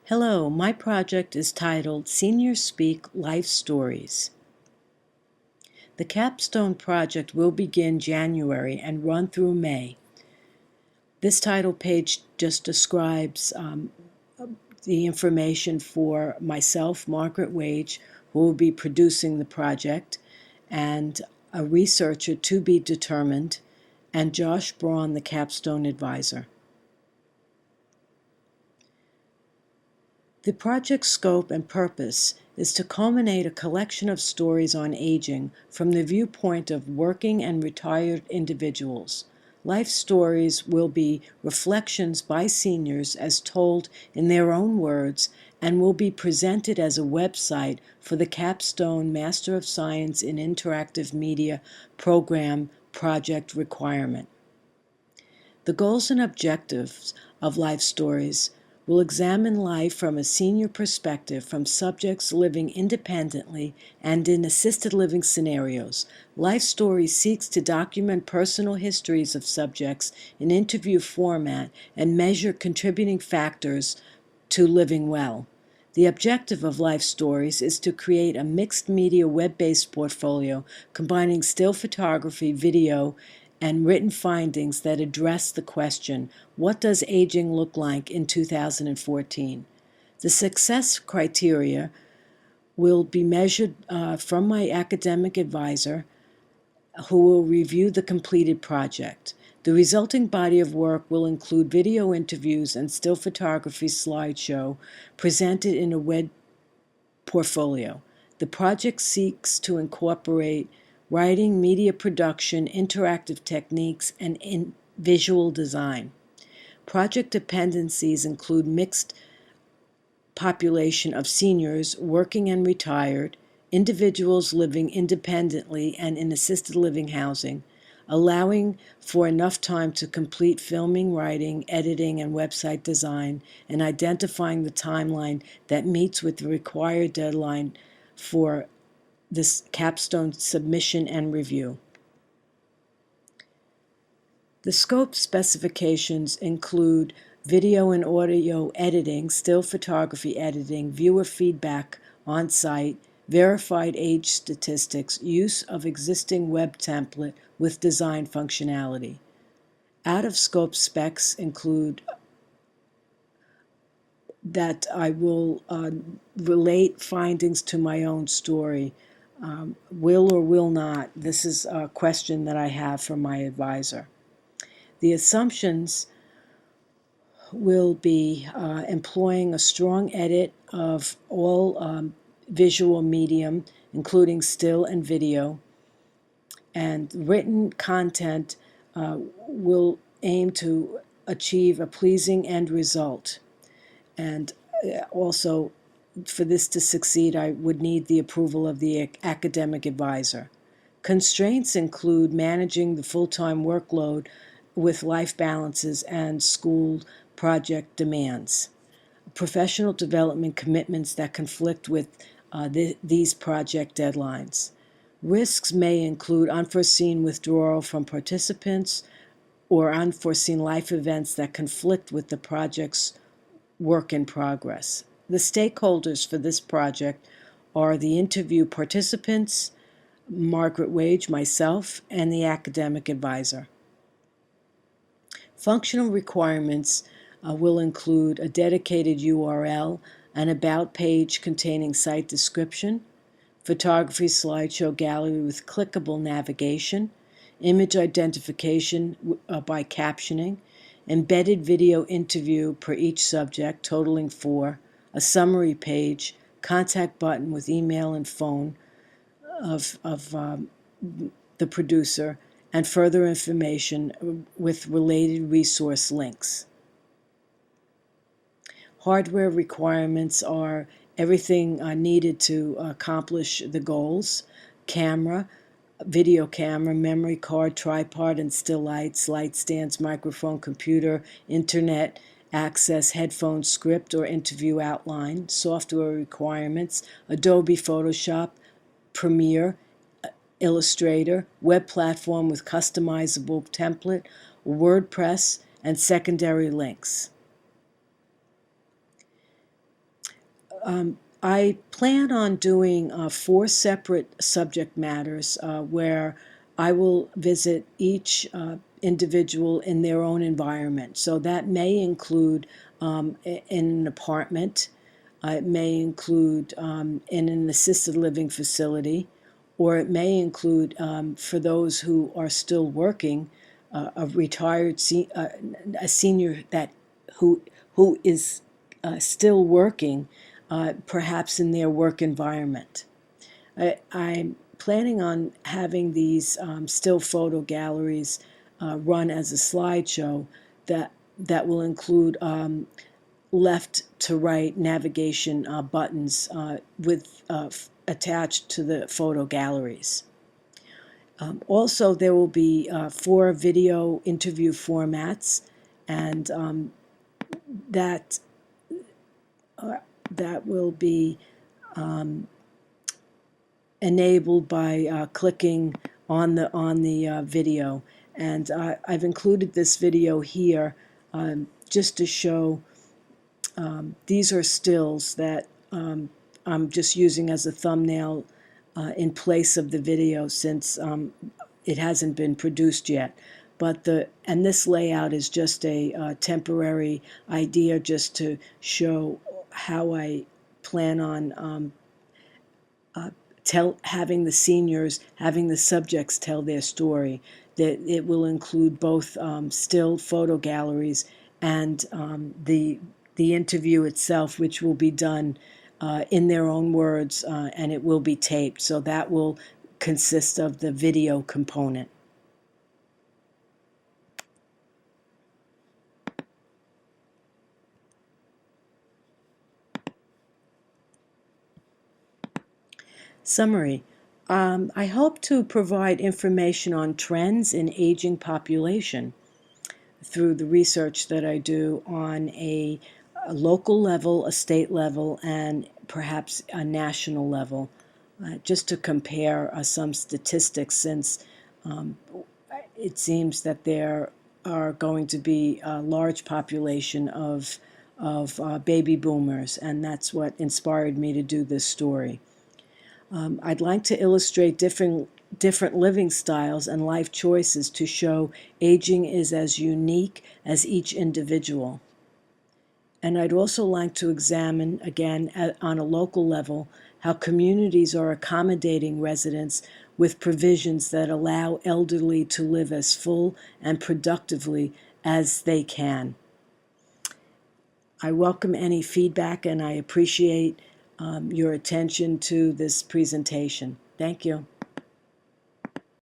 Hello, my project is titled Seniors Speak Life Stories. The Capstone project will begin January and run through May. This title page just describes the information for myself, Margaret Waage, who will be producing the project, and a researcher to be determined, and Josh Braun, the Capstone advisor. The project's scope and purpose is to culminate a collection of stories on aging from the viewpoint of working and retired individuals. Life stories will be reflections by seniors as told in their own words and will be presented as a website for the Capstone Master of Science in Interactive Media program project requirement. The goals and objectives of life stories will examine life from a senior perspective from subjects living independently and in assisted living scenarios. Life Stories seeks to document personal histories of subjects in interview format and measure contributing factors to living well. The objective of Life Stories is to create a mixed media web-based portfolio combining still photography, video, and written findings that address the question, what does aging look like in 2014? The success criteria will be measured from my academic advisor, who will review the completed project. The resulting body of work will include video interviews and still photography slideshow presented in a web portfolio. The project seeks to incorporate writing, media production, interactive techniques, and visual design. Project dependencies include mixed population of seniors, working and retired, individuals living independently and in assisted living housing, allowing for enough time to complete filming, writing, editing, and website design, and identifying the timeline that meets with the required deadline for this capstone submission and review. The scope specifications include video and audio editing, still photography editing, viewer feedback on site, verified age statistics, use of existing web template with design functionality. Out-of-scope specs include that I will relate findings to my own story. Will or will not? This is a question that I have from my advisor. The assumptions will be employing a strong edit of all visual medium, including still and video, and written content will aim to achieve a pleasing end result. And also, for this to succeed, I would need the approval of the academic advisor. Constraints include managing the full-time workload with life balances and school project demands. Professional development commitments that conflict with these project deadlines. Risks may include unforeseen withdrawal from participants or unforeseen life events that conflict with the project's work in progress. The stakeholders for this project are the interview participants, Margaret Waage, myself, and the academic advisor. Functional requirements will include a dedicated URL, an about page containing site description, photography slideshow gallery with clickable navigation, image identification by captioning, embedded video interview per each subject, totaling 4, a summary page, contact button with email and phone of the producer, and further information with related resource links. Hardware requirements are everything needed to accomplish the goals: camera, video camera, memory card, tripod and still lights, light stands, microphone, computer, internet access, headphone, script or interview outline. Software requirements: Adobe Photoshop, Premiere, Illustrator, web platform with customizable template, WordPress, and secondary links. I plan on doing 4 separate subject matters where I will visit each individual in their own environment. So that may include in an apartment, it may include in an assisted living facility, or it may include for those who are still working, a retired a senior that who who is still working, perhaps in their work environment. I'm planning on having these still photo galleries run as a slideshow that will include left to right navigation buttons with attached to the photo galleries. Also, there will be 4 video interview formats, and that that will be enabled by clicking on the video. And I've included this video here just to show these are stills that I'm just using as a thumbnail in place of the video, since it hasn't been produced yet. But this layout is just a temporary idea, just to show how I plan on having the seniors, having the subjects tell their story. That it will include both still photo galleries and the interview itself, which will be done in their own words, and it will be taped. So that will consist of the video component. Summary. I hope to provide information on trends in aging population through the research that I do on a local level, a state level, and perhaps a national level, just to compare some statistics, since it seems that there are going to be a large population of baby boomers, and that's what inspired me to do this story. I'd like to illustrate different living styles and life choices to show aging is as unique as each individual. And I'd also like to examine, again, on a local level, how communities are accommodating residents with provisions that allow elderly to live as full and productively as they can. I welcome any feedback, and I appreciate your attention to this presentation. Thank you.